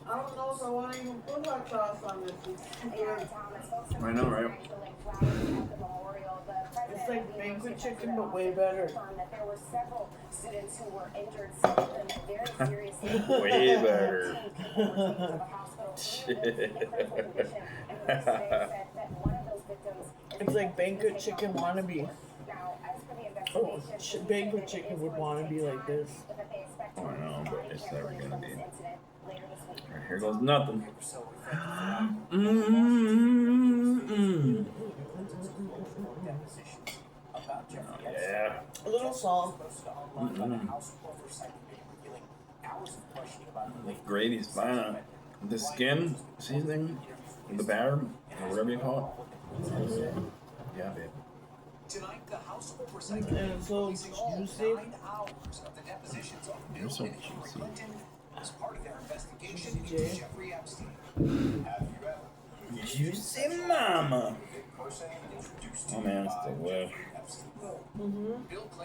I don't know if I want to even put hot sauce on this. I know, right? It's like banquet chicken, but way better. Way better. It's like banquet chicken wannabe. Oh, banquet chicken would want to be like this. Oh, I know, but it's never gonna be. Right, here goes nothing. Oh, yeah. A little salt. The gravy's fine on it. The skin seasoning, the batter, or whatever you call it. Yeah, babe. And it's so juicy. You're so juicy. Juicy mama. Oh man, it's delish.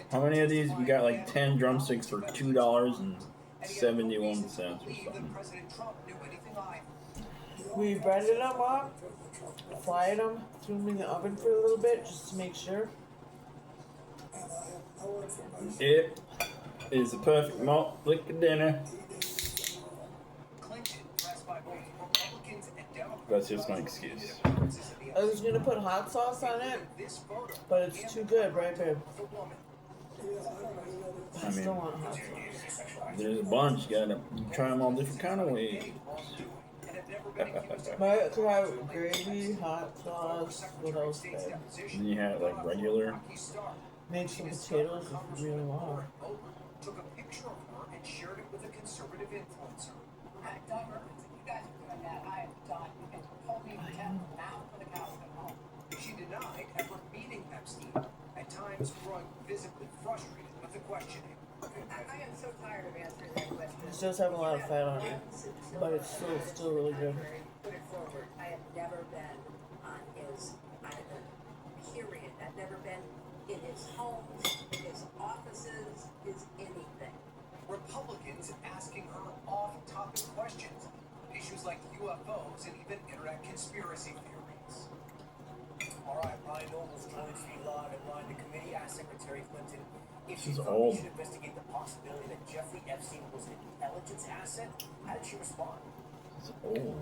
How many of these? We got like 10 drumsticks for $2.71 or something. We breaded them up, fried them, threw them in the oven for a little bit just to make sure. It is a perfect malt liquor dinner. That's just my excuse. I was gonna put hot sauce on it, but it's too good, right, babe? I still want hot sauce. There's a bunch. You gotta try them all different kind of ways. But could I have gravy, hot sauce, what else, babe? Then you have like regular. Make some potatoes if you really want. Took a picture of her and shared it with a conservative influencer. I'm done. You guys are doing that. I am done. You can hold me to death now for the cows come home. She denied ever meeting Epstein, at times growing visibly frustrated with the questioning. I am so tired of answering that question. It does have a lot of fat on it, but it's still really good. Put it forward. I have never been on his island, period. I've never been in his homes, his offices, his anything. Republicans asking her off-topic questions, issues like UFOs and even internet conspiracy theories. All right, Ryan Noble's joining us live, and Ryan, the committee asked Secretary Clinton if she She's thought old. we should investigate the possibility that Jeffrey Epstein was an intelligence asset. How did she respond? It's old.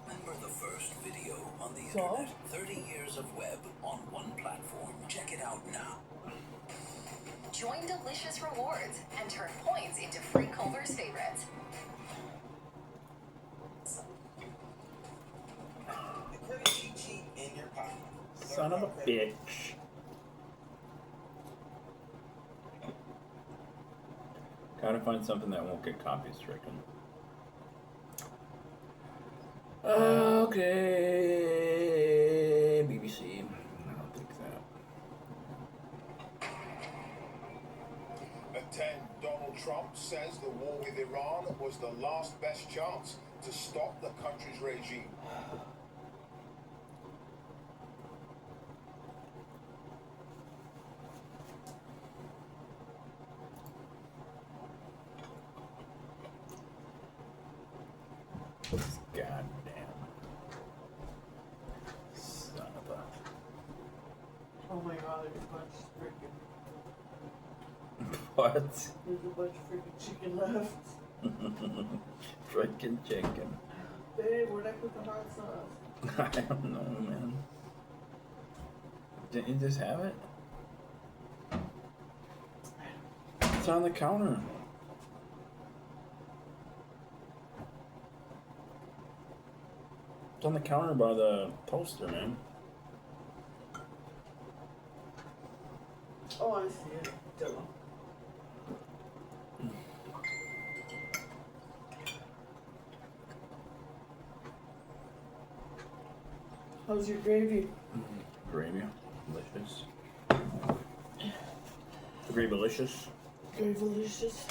Remember the first video on the So? internet? 30 years of web on one platform. Check it out now. Join Delicious Rewards and turn points into free Culver's favorites. The credit cheat sheet in your pocket. Son of a bitch. Gotta find something that won't get copy stricken. Okay, BBC. I don't think that. At 10, Donald Trump says the war with Iran was the last best chance to stop the country's regime. Goddamn. Son of a. Oh my god, there's a bunch of freaking. What? There's a bunch of freaking chicken left. Freaking chicken. Babe, where'd I put the hot sauce? I don't know, man. Didn't you just have it? It's on the counter. It's on the counter by the toaster, man. Oh, I see it. Duh. How's your gravy? Gravy. Delicious. Gravy-licious. Very delicious.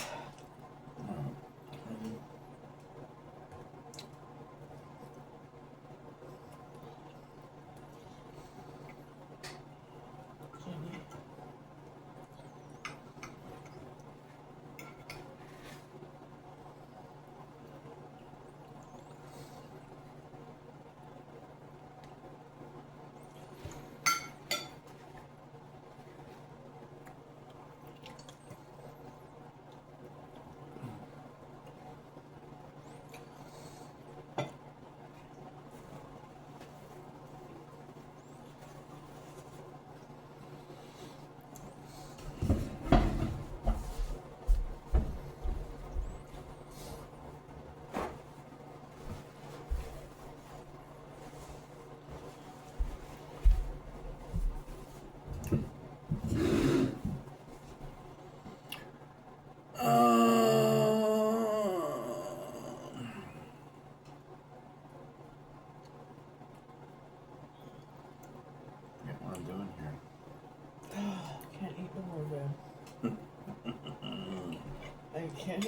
can't.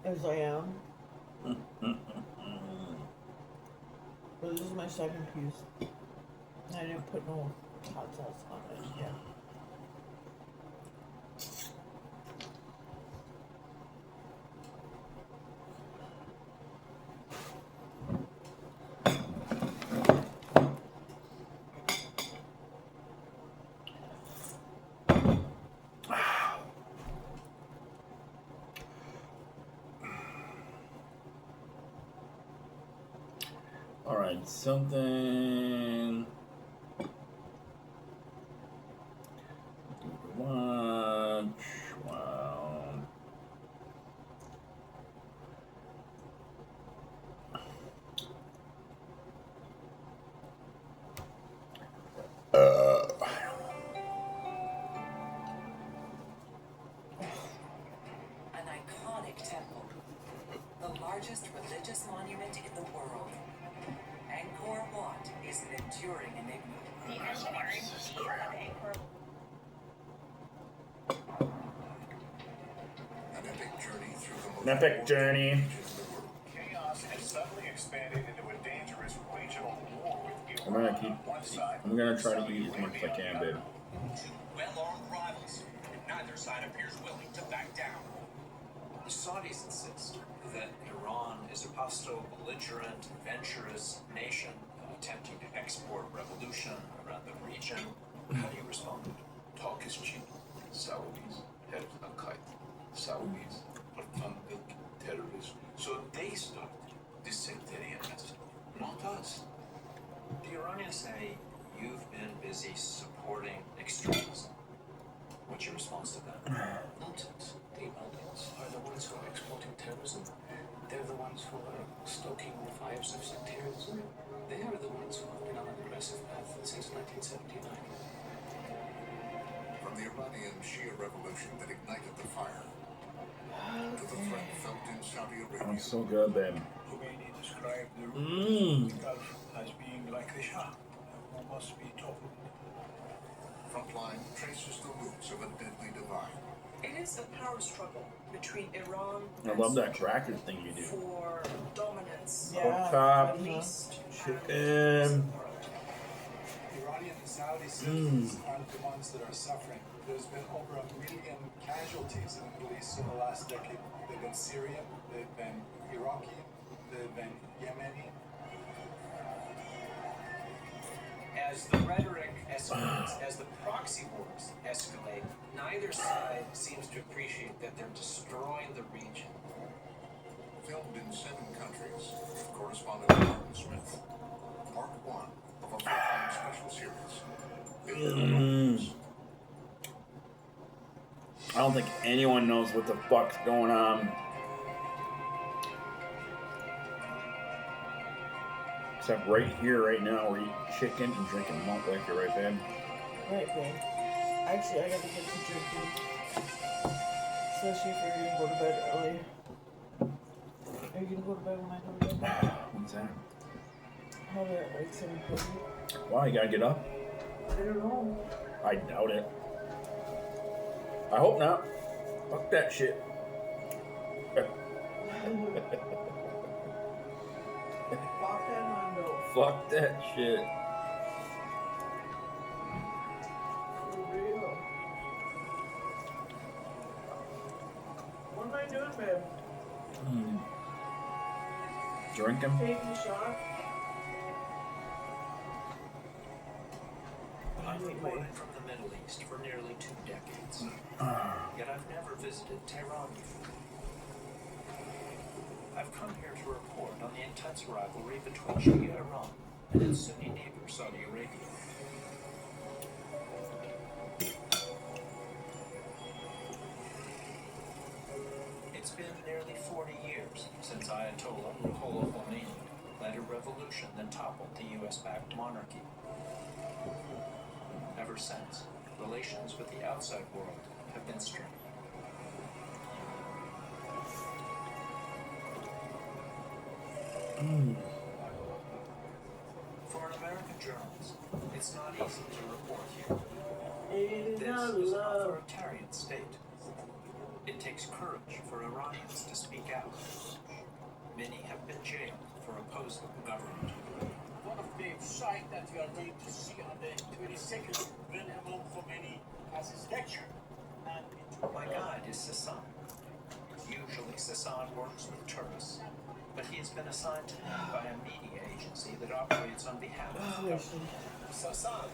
As I am. But this is my second piece. I didn't put no hot sauce on it yet. Alright, something. Watch. Wow. An iconic temple, the largest religious monument in the world. Angkor Wat is an enduring enigma. The engineering feat of Angkor. An epic journey through the most An epic journey. region of the world. Chaos has suddenly expanded into a dangerous regional war with I'm Iran gonna keep. on one side. I'm gonna try to eat as much as I can, babe. Two well-armed rivals, and neither side appears willing to back down. The Saudis insist that Iran is a hostile, belligerent, adventurous nation attempting to export revolution around the region. How do you respond? Talk is cheap. Saudis help Al-Qaeda. Saudis are funding terrorists. So they start this sectarian mess, not us. The Iranians say you've been busy supporting extremism. What's your response to that? Nonsense. The Iranians are the ones who are exporting terrorism. They're the ones who are stoking the fires of sectarianism. They are the ones who have been on an aggressive path since 1979. From the Iranian Shia revolution that ignited the fire to the threat felt in Saudi Arabia. I'm so good, babe. Khomeini described the Gulf as being like the Shah, who must be toppled. Frontline traces the roots of a deadly divide. It is a power struggle between Iran I love that cracker thing you do. for dominance, Yeah. Top, at least chicken. Iranian and Saudi citizens aren't the ones that are suffering. There's been over 1 million casualties in the Middle East in the last decade. They've been Syrian, they've been Iraqi, they've been Yemeni. As the rhetoric escalates, as the proxy wars escalate, neither side seems to appreciate that they're destroying the region. Filmed in 7 countries with correspondent Martin Smith. Part 1 of a Frontline special series. I don't think anyone knows what the fuck's going on. Except right here, right now, we're eating chicken and drinking malt liquor, right, babe? Right, babe. Actually, I gotta get to drinking. Especially if you're gonna go to bed early. Are you gonna go to bed when I go to bed? What's that? How about like 7:30? Why, you gotta get up? I don't know. I doubt it. I hope not. Fuck that shit. Fuck that Hondo. Fuck that shit. For real. What am I doing, babe? Drinking? Taking a shot? I've reported from the Middle East for nearly 2 decades. Yet I've never visited Tehran before. I've come here to report on the intense rivalry between Shia Iran and its Sunni neighbor Saudi Arabia. It's been nearly 40 years since Ayatollah Ruhollah Khomeini led a revolution that toppled the US-backed monarchy. Ever since, relations with the outside world have been strained. For an American journalist, it's not easy to report here. It is This not is an love. authoritarian It takes courage for Iranians to speak out. Many have been jailed for opposing the government. One of the sites that you are going to see on the 22nd when Imam Khomeini has his lecture. And My guide is Sasan. Usually Sasan works with tourists, but he has been assigned to me by a media agency that operates on behalf of the government. Sasan,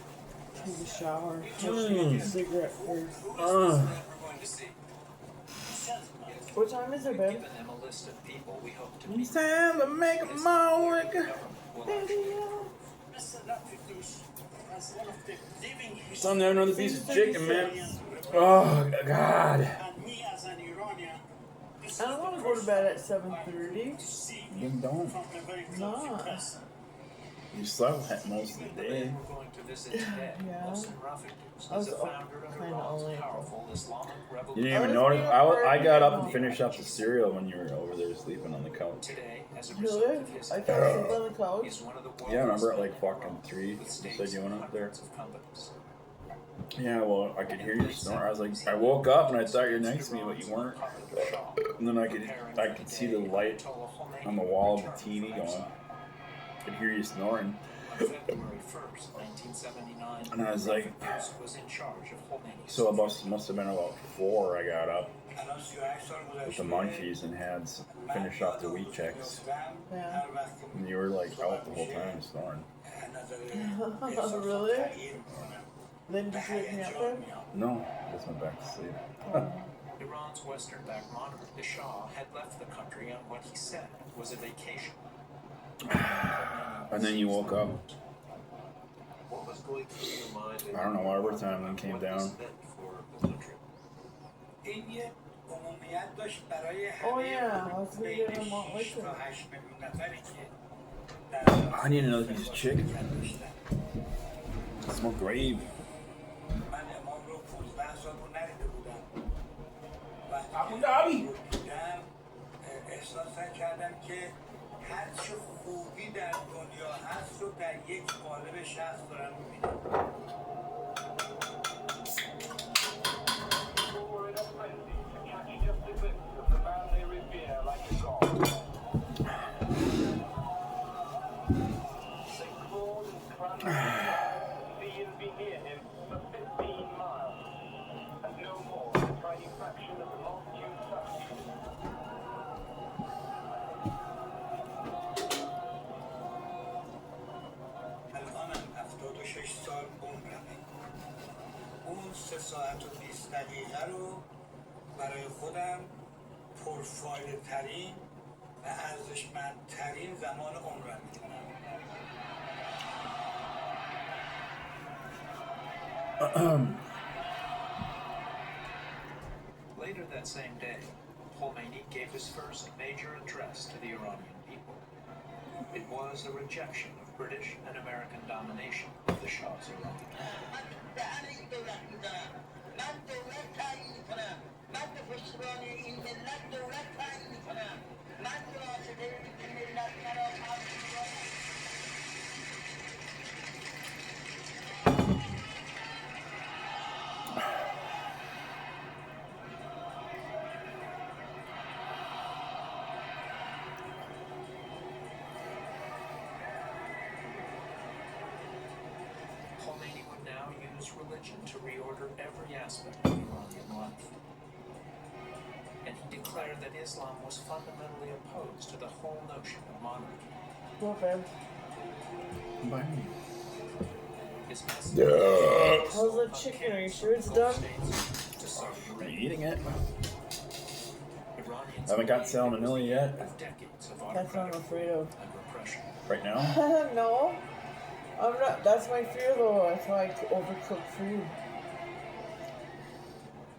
Take a shower. Mm. Cigarette first. We're going to see. What time is it, We've babe? given them a list of people we hope to It's meet. time to make a mark. Mr. Rafikus, as one of the living Son, there another piece of chicken, man. historians, Oh God. and me as an Iranian, this I don't want to go to bed at 7:30. to see Then don't. from a very Nah. close person. You slept that most of the day. We're going to visit today. Yeah. Mohsen Rafikus I was is the founder of kinda Iran's only- powerful Islamic You revolution. didn't even I was notice. being I got up and afraid. finished up the cereal when you were over there sleeping on the couch. Today, as a result Really? of his I fell asleep on the couch. he's one of the world's Yeah, I remember at like leading fucking 3. with You stakes said you went in up there. hundreds of companies. Yeah, well, I could hear you snore. I was like, I woke up and I thought you were next to me, but you weren't. And then I could see the light on the wall of the TV going. I could hear you snoring. On February 1st, 1979, And I was like, Rafikus was in charge of Khomeini's so it must have been about 4. I got up with the munchies and had finished off the wheat checks. Yeah. And you were like out the whole time snoring. Really? Then did you wake me up then? No, I just went back to sleep. Iran's Western-backed monarch, the Shah, had left the country on what he said was a vacation. And then you woke up. What was going through your mind? I don't know, whatever time then came down. For the country. این یک عمومیت داشت برای Oh yeah, I was gonna بین get him on 6 later. تا 8 میلیون نفری که در I need another piece of chicken. داشتن. It's more gravy. من امام رو 15 سال رو ندیده بودم. Abu Dhabi. دیدم احساس کردم که هر چه خوبی در دنیا هست رو در یک قالب شخص دارم میبینم. الانم 76 سال عمرمه. اون 3 ساعت و 20 دقیقه رو برای خودم پرفایده ترین و ارزشمندترین زمان عمرم میدونم. Later that same day, Khomeini gave his first major address to the Iranian people. It was a rejection of British and American domination of the Shah's Iran. Khomeini would now use religion to reorder every aspect of Iranian life. And he declared that Islam was fundamentally opposed to the whole notion of monarchy. Go babe. By me. His message How's the chicken? Are you sure it's done? to Saudi Are Arabia. you eating it? Iranians Haven't got salmonella yet. of decades of That's what I'm autocratic afraid of. and repression. Right now? No. I'm not. That's my fear though. That's why I overcook food.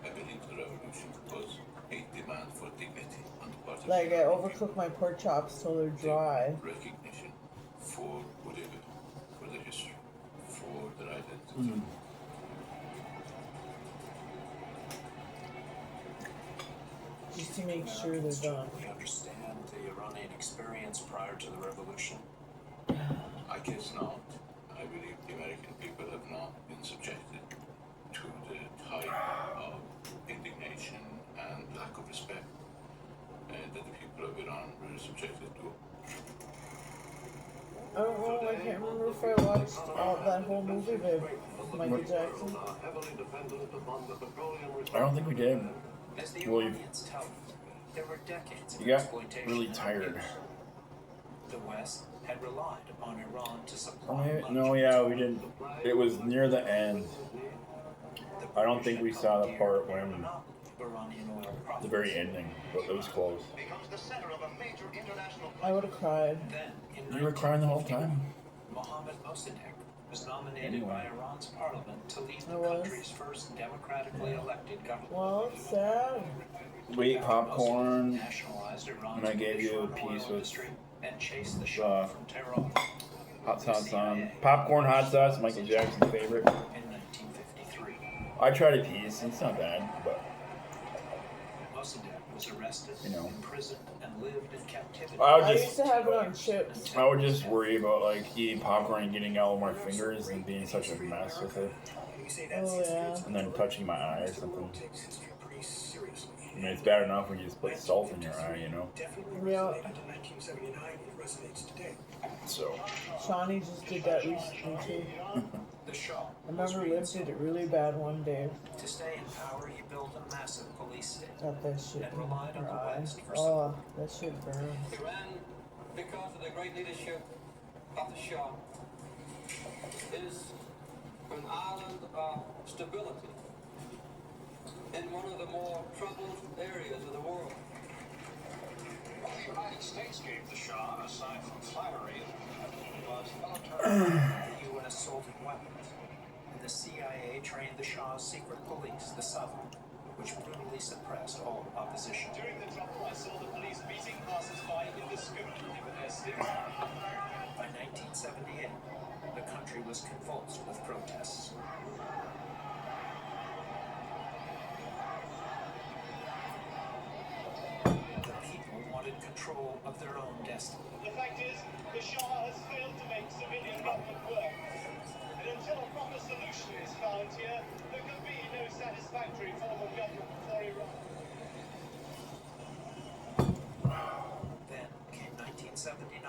I believe the revolution was a demand for dignity on the part of Like I the overcook my pork chops till they're dry. recognition for whatever, for the history, for their identity. Just to make sure they're done. We understand the Iranian experience prior to the revolution. I guess not. I believe the American people have not been subjected to the type of indignation and lack of Iran were subjected to. I don't know, I can't remember if I watched that whole movie with Michael Jackson. I don't think we did. As the Well, Iranians tell it, there were decades of you got exploitation really and tired. abuse. The West had relied upon Iran to Oh, supply no, yeah, we didn't. It was near the end. I don't think we saw the part when the very ending, but it was close. I would have cried. You were crying the whole time. Mohammad Mossadegh was nominated by Iran's parliament to lead the country's first democratically elected government. Well, it's sad. We ate popcorn, Nationalized Iran's and I gave you a oil piece with industry and chased the Shah from Tehran. hot sauce on. Popcorn, hot sauce, Michael Jackson's favorite. In 1953, I tried a piece, it's not bad, but Mossadegh was arrested, imprisoned, and lived in captivity. I used to have it on chips. I would just worry about like eating popcorn and getting all of my fingers and being such a mess with it. Oh yeah. And then touching my eye or something. I mean, it's bad enough when you just put salt in your eye, you know? Yeah. So. Shawnee just did that recently too. The Shah I remember Liv did it really bad one day. To stay in power, he built a massive police state. Got that shit and in relied on her the eye. West for Oh, that shit burns. Iran, because of the great leadership of the Shah, is an island of stability in one of the more troubled areas of the world. The United States gave the Shah, aside from flattery, was military. The U.S. sold him weapons, and the CIA trained the Shah's secret police, the Southern, which brutally suppressed all opposition. During the trouble, I saw the police beating passers-by indiscriminately with their sticks. By 1978, the country was convulsed with protests. The people wanted control of their own destiny. The fact is, the Shah has failed to make civilian government work. And until a proper solution is found here, there can be no satisfactory form of government for Iran. Then came 1979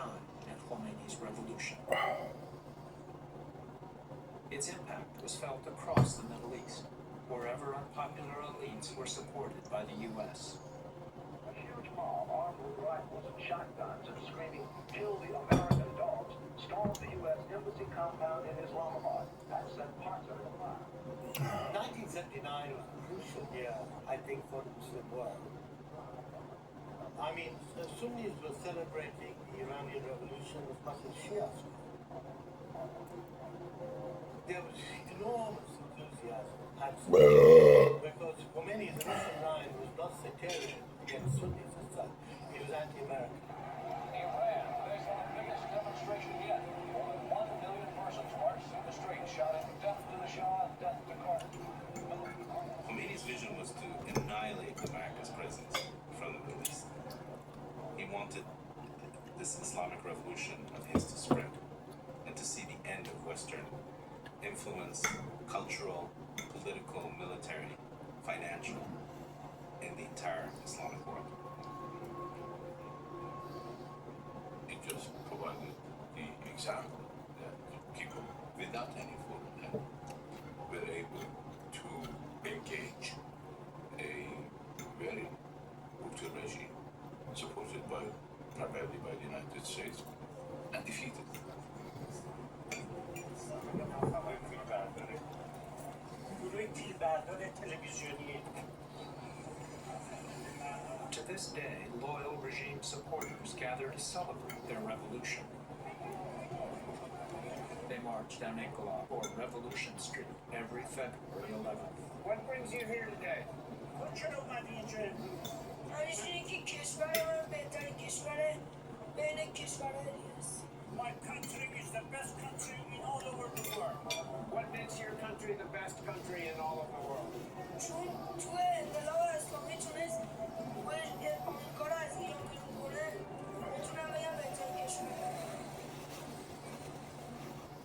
and Khomeini's revolution. Its impact was felt across the Middle East, wherever unpopular elites were supported by the U.S. A huge mob armed with rifles and shotguns and screaming, "Kill the American dogs," stormed the U.S. Embassy compound in Islamabad and sent parts of it fire. 1979 was a crucial year, I think, for the Muslim world. I mean, the Sunnis were celebrating the Iranian Revolution as much as Shias were. There was enormous enthusiasm, because Khomeini's initial line was not sectarian against Sunnis as such, it was anti-American. Iran, today's one of the biggest demonstrations yet. More than 1 million persons marched through the streets shouting, "Death to the Shah, death to Carter." Khomeini's vision was to annihilate America's presence from the Middle East. He wanted this Islamic revolution of his to spread and to see the end of Western influence, cultural, political, military, financial, in the entire Islamic world. It just provided the example that people without any foreign help were able to engage a very brutal regime supported primarily by the United States and defeat it. To this day, loyal regime supporters gather to celebrate their revolution. They march down Inqilab or Revolution Street every February 11th. What brings you here today? My country is the best country in all over the world. What makes your country the best country in all of the world?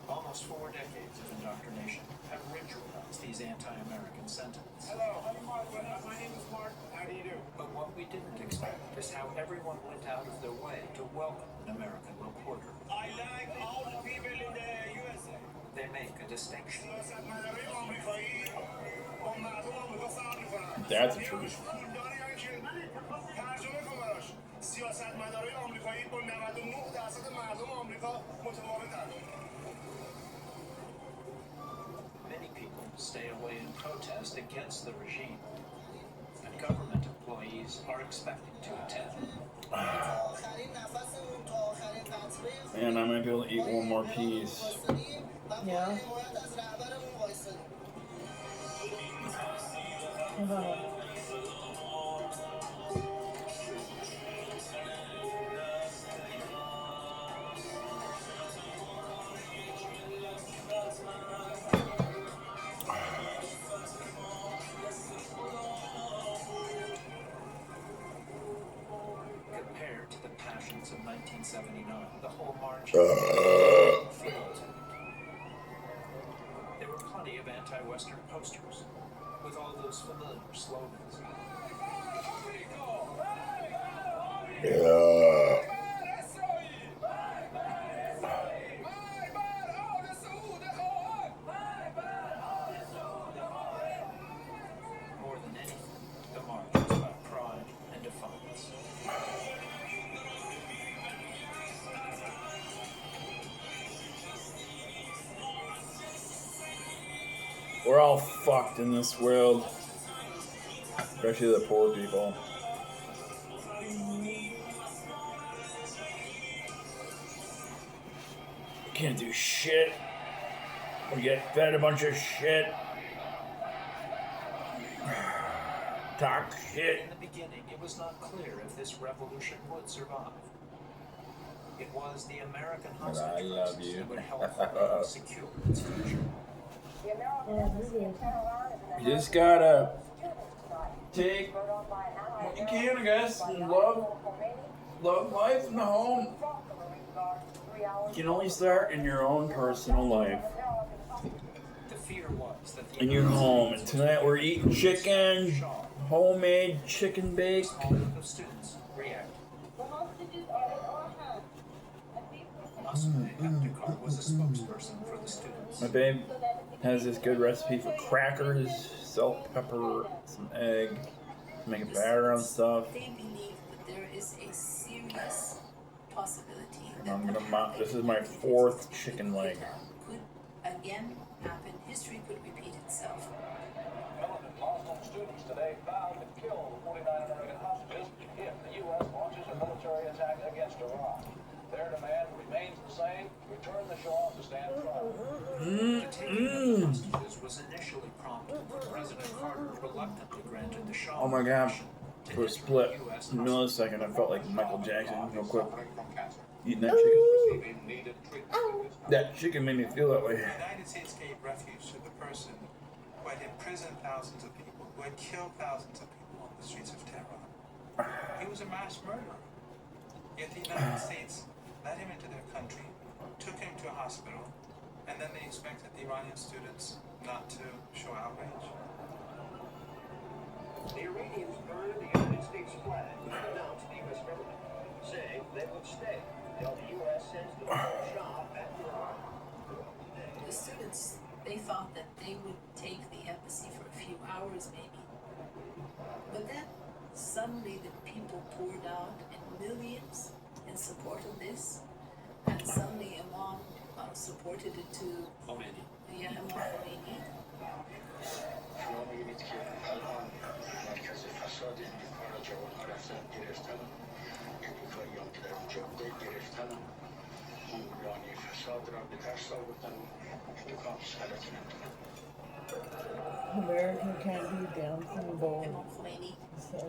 Almost 4 decades of indoctrination have ritualized these anti-American sentiments. Hello, my name is Mark. How do you do? But what What we didn't expect is how everyone went out of their way to welcome an American reporter. I like all the people in the USA. They make a distinction. That's the truth. Many people stay away in protest against the regime, and government employees are expected to attend. And I might be able to eat one more piece. Yeah. Compared to the passions of 1979, the whole march there were plenty of anti-Western posters with all those familiar slogans. More than anything, the march was about pride and defiance. We're all fucked in this world. Especially the poor people. Can't do shit. We get fed a bunch of shit. Talk shit. In the beginning, it was not clear if this revolution would survive. It was the American hostage crisis that would help Hawaii secure its future. You just gotta take what you can, I guess, and love life in the home. You can only start in your own personal life. The fear was that the In your home. And tonight we're eating chicken, homemade chicken bake. small group of students reacted. Abdikar was a spokesperson for the students. My babe has this good recipe for crackers, salt, pepper, some egg, make a batter on stuff. They believe that there is a serious possibility And I'm gonna this is my 4th chicken leg. could again happen. History could repeat itself. Militant Muslim students today vowed to kill the 49 American hostages if the U.S. launches a military attack against Iran. Their demand remains the same: return the Shah to stand trial. The taking of the hostages was initially prompted when President Carter reluctantly granted the Shah Oh my god. permission to For a enter split the U.S. millisecond, I felt like Michael Jackson real quick. Eating that chicken. That chicken made me feel that way. The United States gave refuge to the person who had imprisoned thousands of people, who had killed thousands of people on the streets of Tehran. He was a mass murderer. Yet the United States let him into their country, took him to a hospital, and then they expected the Iranian students not to show outrage. The Iranians burned the United States flag and announced the U.S. government, saying they would stay until the U.S. sends the Shah back to Iran. The students, they thought that they would take the embassy for a few hours maybe. But then suddenly the people poured out in millions in support of this. And suddenly Imam supported it to Imam Khomeini. شما می‌بینید که الان مرکز فساد امریکا را جوان‌ها رفتن گرفتن، امریکایی‌ها که در جاده گرفتن حامیان فساد را به دست آوردن و امکان سلطه ندارن. America can't be down from the bone. Imam Khomeini,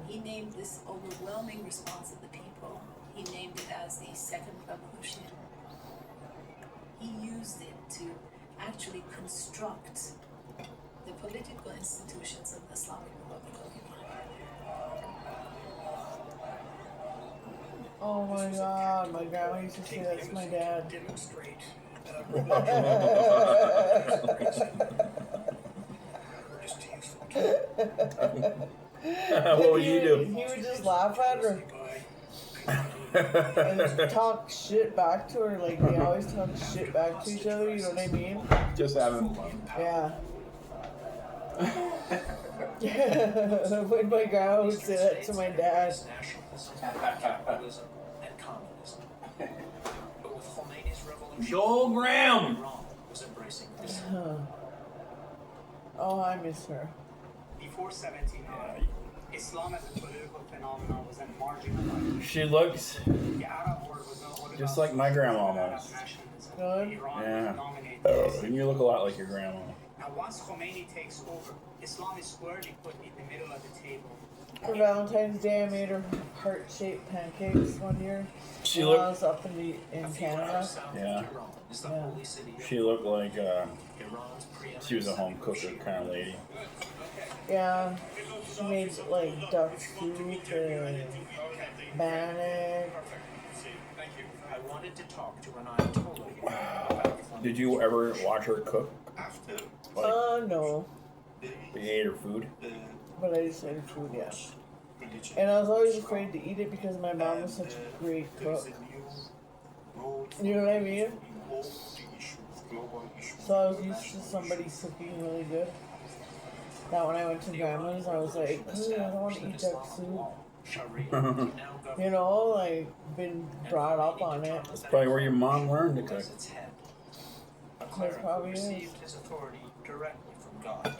he named this overwhelming response of the people, he named it as the second revolution. He used it to actually construct the political institutions of the Islamic Republic of Iran. Oh my god, my grandma used to say that's my dad. Demonstrate What would you do? He would just laugh at her and talk shit back to her. Like, they always talk shit back to each other, you know what I mean? Just having. Yeah. When my grandma would say that to my dad. Capitalism and communism. But with Khomeini's revolution, Go Graham! Iran was embracing this. Oh, I miss her. Before 1700, Islam as a political phenomenon was then marginalized. She looks The Arab world was not all just about like my grandma almost. nationalism. Good. Iran Yeah. dominated. And you look a lot like your grandma. Now, once Khomeini takes over, Islam is squarely put in the middle of the table. For Valentine's Day, I made her heart-shaped pancakes one year. She when I looked. was up in Canada. Yeah. Yeah. She looked like she was a home cooker kind of lady. Yeah. She made like duck soup and bannock. I wanted to talk to an Ayatollah. Did you ever watch her cook? No. You ate her food? But I just ate her food, yeah. And I was always afraid to eat it because my mom was such a great cook. You know what I mean? So I was used to somebody cooking really good. That when I went to grandma's, I was like, I don't want to eat duck soup. You know, like, been brought up on it. That's probably where your mom learned to cook. That probably is. Received his authority directly from God.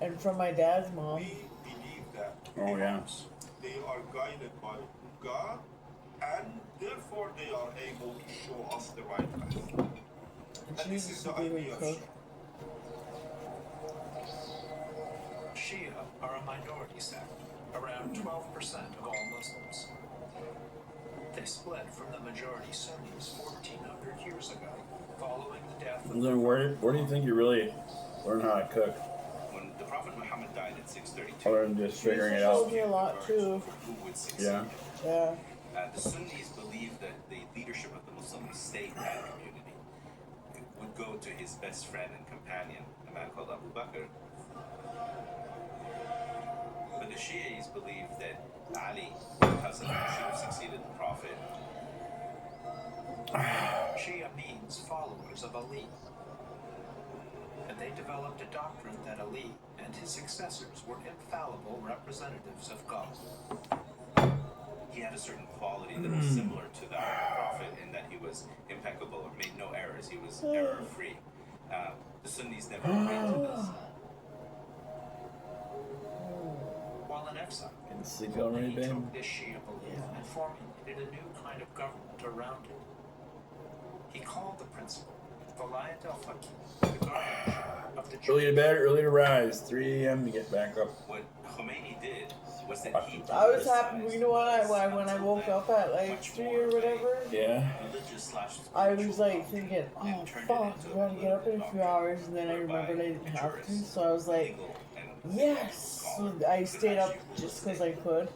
And from my dad's mom. Believe that Oh, yeah. they are guided by God, and therefore they are able to show us the right path. And she used to be a good cook. Shia are a minority sect, around 12% of all Muslims. They split from the majority Sunnis 1,400 years ago, following the death of Then where do you think you really learn how to cook? When the Prophet Muhammad died in 632, Other than just figuring it She out. told me a lot too. who would succeed Yeah. him? Yeah. The Sunnis believed that the leadership of the Muslim state and community would go to his best friend and companion, a man called Abu Bakr. But the Shi'is believed that Ali, because of him, should have succeeded the Prophet. Shia means followers of Ali. And they developed a doctrine that Ali and his successors were infallible representatives of God. He had a certain quality that was similar to that of the Prophet in that he was impeccable or made no errors. He was error-free. The Sunnis never agreed to this. While in exile, Can sleep already, he babe? took this Shia belief and formulated a new kind of government around it. He called the principle Vilayat al-Faqih, the guardianship of the Early to Jews. bed, early to rise. 3 a.m. to get back up. What Khomeini did was that he I was happy, you know what, when I woke up at like 3 or whatever, Yeah. I was like thinking, oh fuck, I gotta get up in a few hours, and then I remembered I didn't have to, so I was like, yes! So I stayed up just because I could,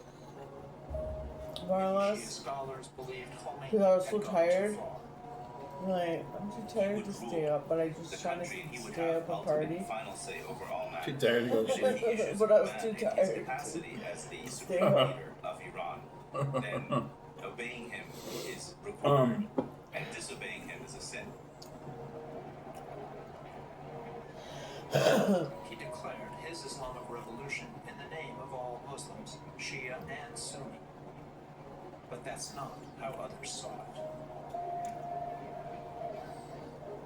more or Shia less, scholars believed Khomeini because I was so had gone too tired. far. I'm like, I'm too tired to stay up, but I just trying to stay up and party. final say over all Too matters. tired to go to sleep. But I was too In his tired capacity as the to supreme stay up. leader of Iran, then obeying him is required, and disobeying him is a sin. He declared his Islamic revolution in the name of all Muslims, Shia and Sunni. But that's not how others saw it.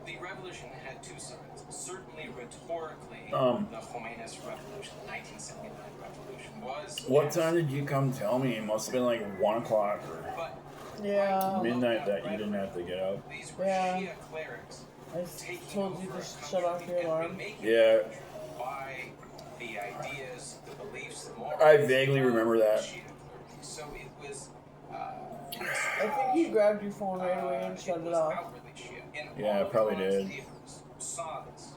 The revolution had two sides. Certainly rhetorically, the Khomeinist revolution, the 1979 revolution, was... What time did you come tell me? It must have been like 1 o'clock or Yeah. midnight that you didn't have to get up. These were Yeah. Shia clerics I told you to shut off your alarm. Yeah. by the ideas, the beliefs, the morals. I vaguely remember that. So it was... I think you grabbed your phone right away and shut it off. Yeah, I probably did. Sons.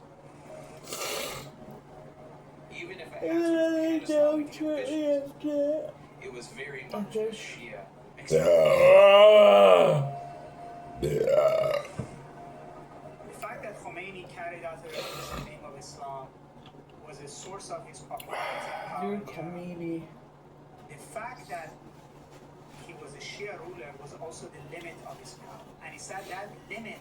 Even if it And has then I Islamic down ambitions, shortly after. it was very much a Shia The fact that Khomeini carried out the revolution in the name of Islam was a source of his popularity and power Dude, in Iran. Khomeini. fact that he was a Shia ruler was also the limit of his power. And it's at that limit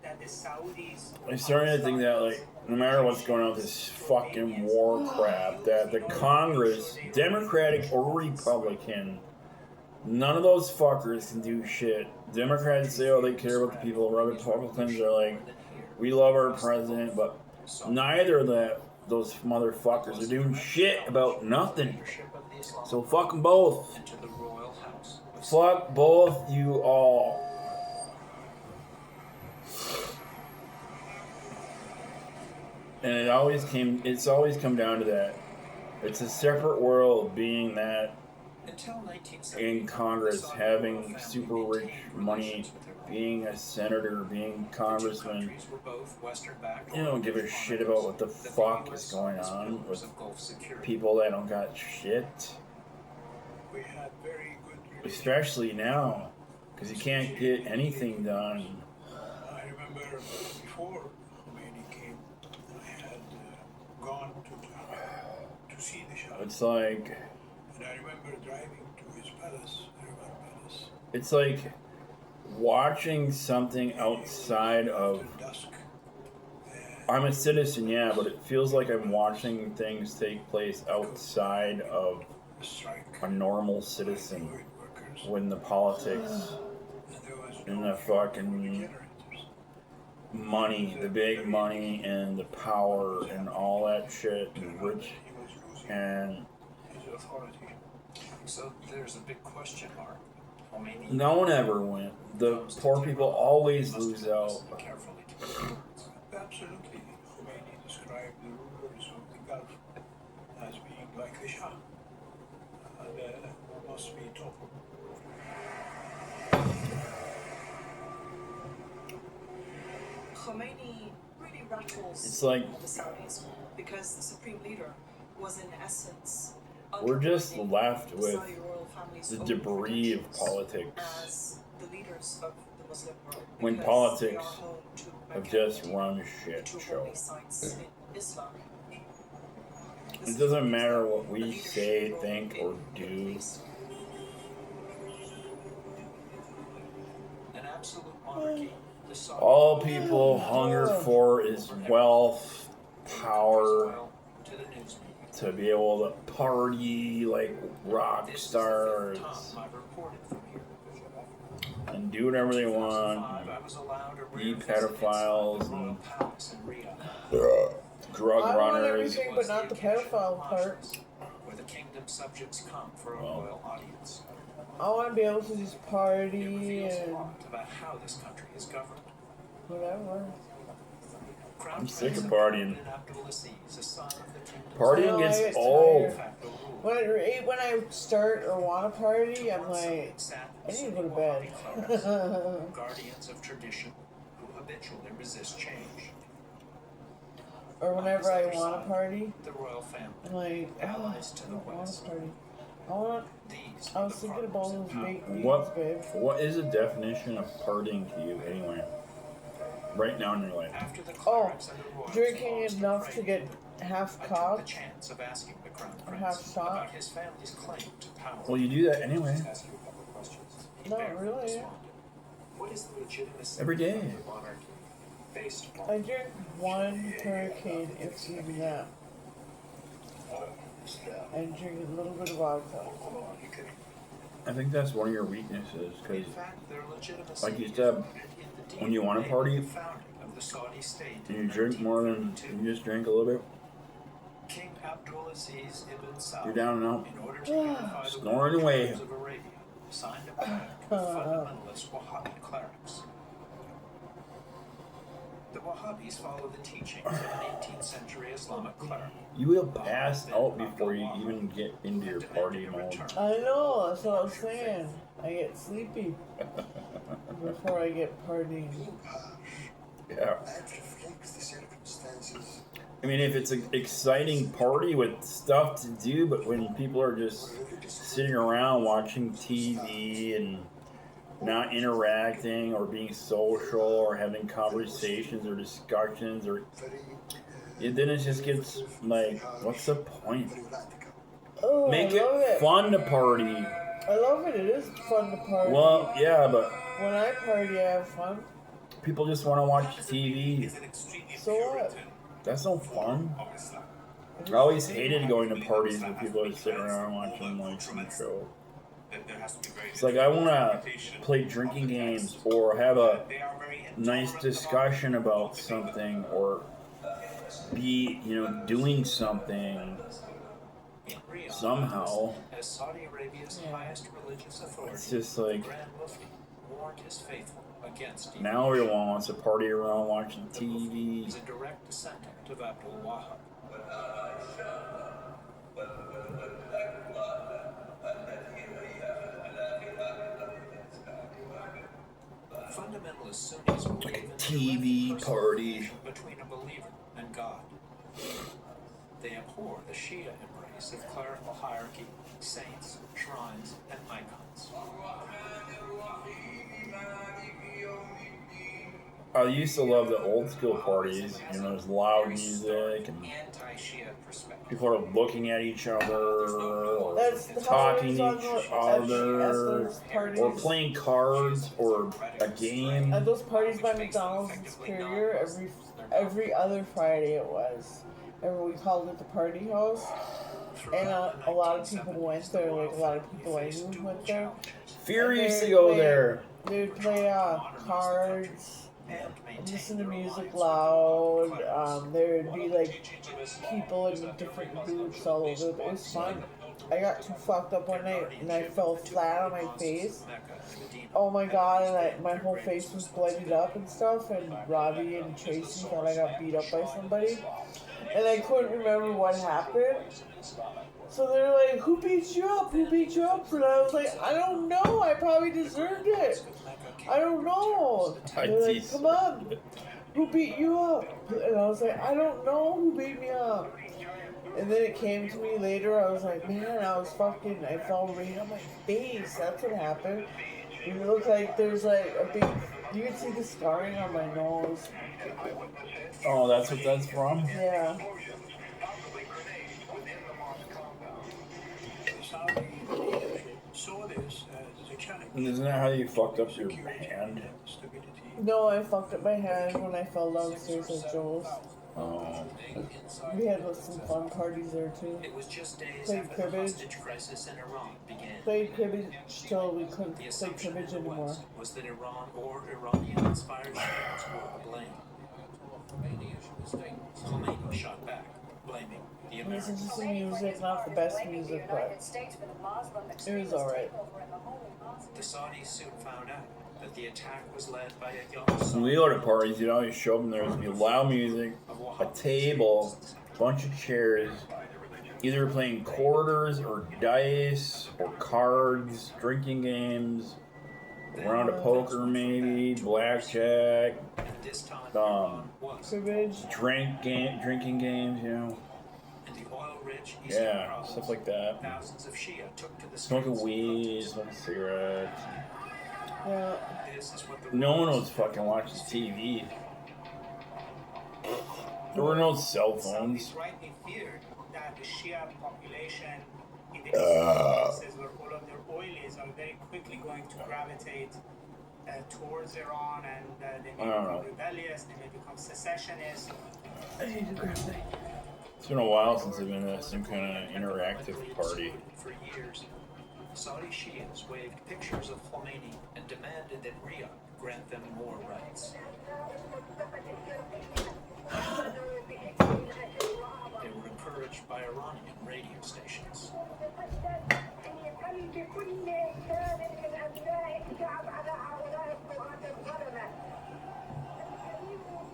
that the Saudis... I'm starting to think that, like, no matter what's going on with this fucking war crap, that the Congress, Democratic or Republican, none of those fuckers can do shit. Democrats say, oh, they care about the people. Republicans are like, we love our president, but neither of those motherfuckers are doing shit about nothing. So fuck them both. Fuck both you all. And it's always come down to that. It's a separate world being that in Congress, having super rich money, being a senator, being congressman. You don't give a shit about what the fuck is going on with people that don't got shit. Especially now, because you can't get anything done. I remember before Khomeini came, I had gone to see the Shah. It's like... And I remember driving to his palace, Yerevan Palace. It's like watching something outside of... I'm a citizen, yeah, but it feels like I'm watching things take place outside of a normal citizen. When the politics and the fucking money, the big money and the power and all that shit and rich and... So there's a big question mark. No one ever went. The poor people always lose out. Absolutely. Khomeini described the rulers of the Gulf as being like the Shah. And must be toppled. Khomeini really rattles It's like... the Saudis because the supreme leader was in essence We're just left with the debris of politics. as the leaders of the Muslim world. When because politics they are home to have just run shit two show. holy sites in Islam. It doesn't matter what we say, think, or do. An absolute monarchy. All people hunger for is wealth, power, to be able to party like rock stars, and do whatever they want, be pedophiles, and drug I want runners. everything, but not the pedophile part. Where the kingdom's subjects come for a royal audience. I want to be able to just party and About how this country is governed. whatever. I'm sick of partying. I Partying know, I gets get old. tired. When I start or want to party, I'm like, I need to go to bed. Guardians of tradition who habitually resist change. Or whenever I want to party, The royal family. I'm like, oh, I don't want to party. I was thinking about those baked beans, babe. What is the definition of partying to you anyway? Right now in your life. Oh, drinking enough to get half cocked or half shot. Well, you do that anyway. Not really. What is the legitimacy Every day. of the monarchy based on? I drink one hurricane, if even that. And drink a little bit of vodka. I think that's one of your weaknesses, because, like you said, when you want to party, and you drink more than you just drink a little bit, King Abdulaziz ibn Saud, you're down and out, in order to unify the snoring away. tribes of Arabia, signed a pact with fundamentalist Wahhabi clerics. The Wahhabis follow the teachings of an 18th century Islamic cleric. You will pass out before you even get into your party mode. I know, that's what I was saying. I get sleepy before I get partying. Yeah. I mean, if it's an exciting party with stuff to do, but when people are just sitting around watching TV and not interacting or being social or having conversations or discussions, or then it just gets like, what's the point? Oh, Make I love it fun to party. I love it. It is fun to party. Well, yeah, but when I party, I have fun. people just want to watch TV. So what? That's no fun. I always hated going to parties where people are sitting around watching like some show. It's like I want to play drinking games or have a nice discussion about something or be, doing something somehow. As Saudi Arabia's highest religious authority, It's just like the Grand Mufti warned his faithful against now everyone wants to party around watching TV. He's a direct descendant of Abdul Wahab. Fundamentalist Sunnis believe in TV party between a believer and God. They abhor the Shia embrace of clerical hierarchy, saints, shrines, and icons. I used to love the old school parties. There's loud music and people are looking at each other or talking to each other or playing cards or a game. At those parties by McDonald's in Superior, every other Friday it was. We called it the party house, and a lot of people went there. Like a lot of people I knew went there. Fear used to go there. They would play cards. Listen to music loud. There would be like people in different groups all over. It was fun. I got too fucked up one night and I fell flat on my face. Oh my god, and my whole face was bloodied up and stuff. And Robbie and Tracy thought I got beat up by somebody, and I couldn't remember what happened. So they're like, "Who beat you up? Who beat you up?" And I was like, "I don't know. I probably deserved it. I don't know." They're like, "Come on, who beat you up?" And I was like, "I don't know who beat me up." And then it came to me later. I was like, "Man, I fell right on my face. That's what happened." And it looked like there's like a big. You can see the scarring on my nose. Oh, that's what that's from? Yeah. And isn't that how you fucked up your hand? No, I fucked up my hand when I fell downstairs at Joel's. Oh. We had some fun parties there too. It was just days Played after the cribbage. hostage crisis in Iran began. Played cribbage till we couldn't The play assumption cribbage in the anymore. West was that Iran or Iranian-inspired Shiites were to blame. Khomeini shot back, blaming the Listen Americans. to some music, not the best music, but it was alright. The Saudis soon found out that the attack was led by a young When we go to parties, you'd always show them there's be loud music, a table, a bunch of chairs, either playing quarters or dice or cards, drinking games, a round of poker maybe, blackjack, drinking games, Yeah, stuff like that. Thousands of Shia took to the Smoking weed, smoking cigarettes. Yeah. No one was fucking watching TV. There were no cell phones. Rightly feared that the Shia population in the places where all of their oil is are very quickly going to gravitate towards Iran, and they may become rebellious, they may become secessionists. It's been a while since I've been at some kind of interactive party. For years, Saudi Shias waved pictures of Khomeini and demanded that Riyadh grant them more rights. They were encouraged by Iranian radio stations.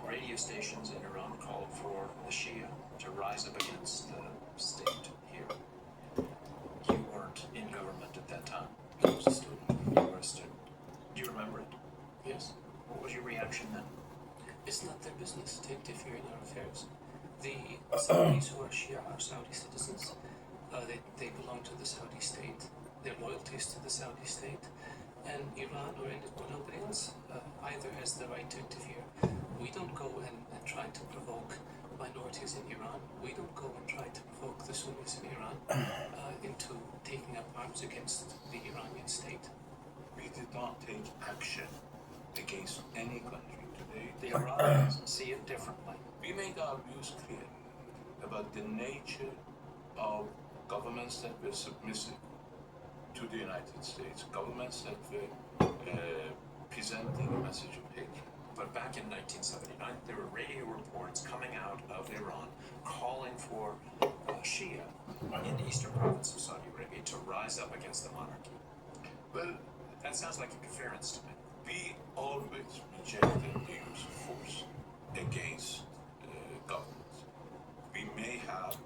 Radio stations in Iran called for the Shia to rise up against the state here. You weren't in government at that time. I was a student. You were a student. Do you remember it? Yes. What was your reaction then? It's not their business to interfere in our affairs. The Saudis who are Shia are Saudi citizens. They belong to the Saudi state. Their loyalty is to the Saudi state. And Iran or nobody else either has the right to interfere. We don't go and try to provoke minorities in Iran. We don't go and try to provoke the Sunnis in Iran into taking up arms against the Iranian state. We did not take action against any country today. The Iranians see it differently. We made our views clear about the nature of governments that were submissive to the United States, governments that were presenting a message of hatred. But back in 1979, there were radio reports coming out of Iran calling for Shia in the eastern province of Saudi Arabia to rise up against the monarchy. Well, that sounds like interference to me. We always rejected the use of force against governments. We may have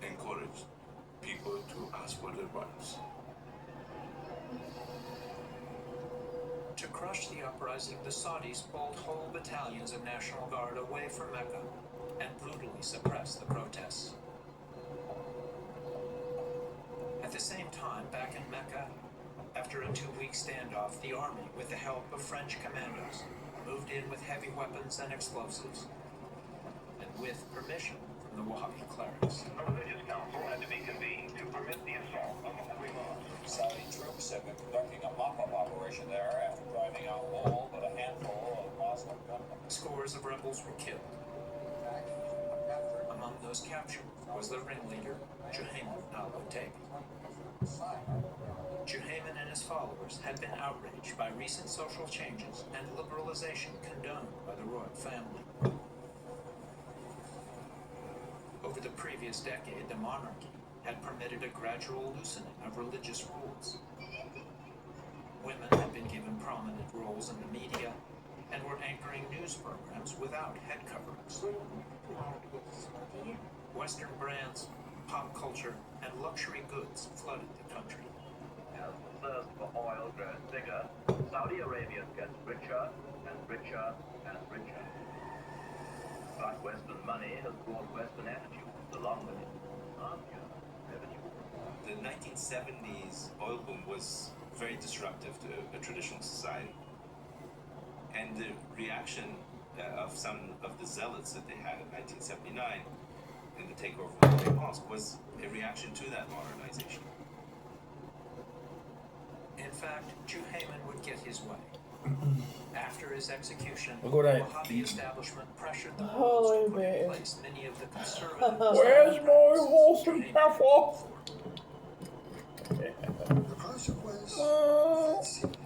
encouraged people to ask for their rights. To crush the uprising, the Saudis pulled whole battalions of National Guard away from Mecca and brutally suppressed the protests. At the same time, back in Mecca, after a 2-week standoff, the army, with the help of French commandos, moved in with heavy weapons and explosives, and with permission from the Wahhabi clerics. A religious council had to be convened to permit the assault on the Holy Mosque. Saudi troops have been conducting a mop-up operation there after driving out all but a handful of Muslim gunmen. Scores of rebels were killed. Among those captured was the ringleader, Juhayman al-Otaibi. Juhayman and his followers had been outraged by recent social changes and liberalization condoned by the royal family. Over the previous decade, the monarchy had permitted a gradual loosening of religious rules. Women had been given prominent roles in the media and were anchoring news programs without head coverings. Western brands, pop culture, and luxury goods flooded the country. As the thirst for oil grows bigger, Saudi Arabia gets richer and richer and richer. But Western money has brought Western attitudes along with it. The 1970s oil boom was very disruptive to a traditional society. And the reaction of some of the zealots that they had in 1979 in the takeover of the Great Mosque was a reaction to that modernization. In fact, Juhayman would get his way. After his execution, the Look at that. Wahhabi establishment pressured the Holy to put in man. place many of the conservative Where's my Wolfen Pepper? The consequence, it seemed